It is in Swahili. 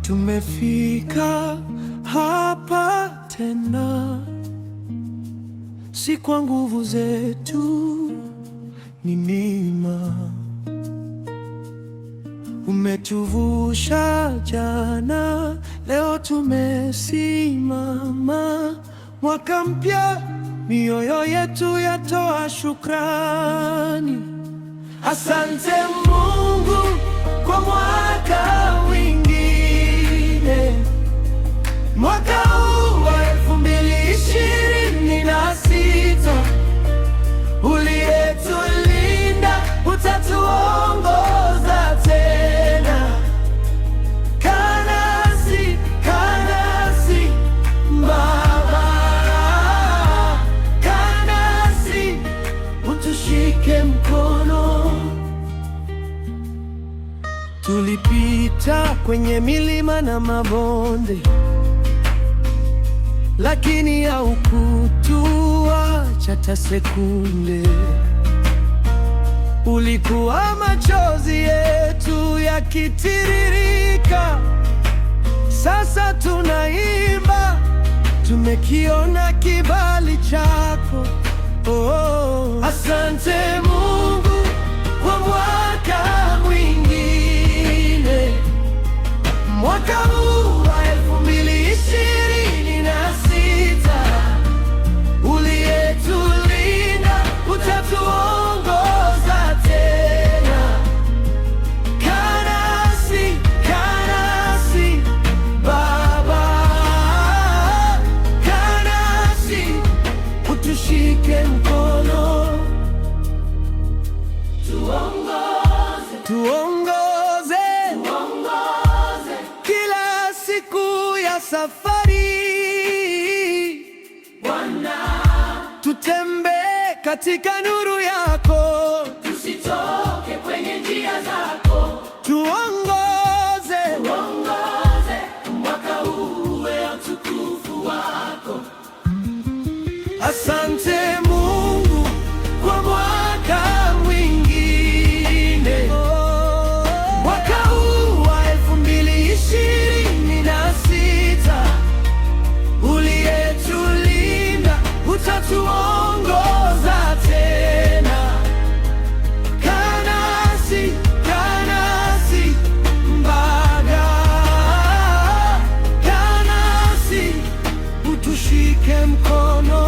Tumefika hapa tena, si kwa nguvu zetu, ni neema. Umetuvusha jana, leo tumesimama. Mwaka mpya, mioyo yetu yatoa shukrani. Asante Mungu kwa mwaka mwingine, mwaka huu wa 2026 uliyetulinda, utatuongoza tena. Kanasi Baba, kanasi, utushike mkono. Tulipita kwenye milima na mabonde, lakini haukutuacha hata sekunde. Ulikuwa machozi yetu yakitiririka, sasa tunaimba, tumekiona kibali chako. Oh, asante Mungu kwa mwaka mwingine, mwaka huu wa 2026 uliyetulinda, utatuongoza tena. Kanasi Baba, kanasi, utushike mkono. Tuongoze kila siku ya safari, Bwana. Tutembee katika nuru yako, tusitoke kwenye njia zako. Tuongoze mwaka huu wa utukufu wako. Asante Mungu kwa mwaka mwingine, mwaka huu wa 2026 uliyetulinda, utatuongoza tena. Kanasi Mbaga, kanasi, utushike mkono.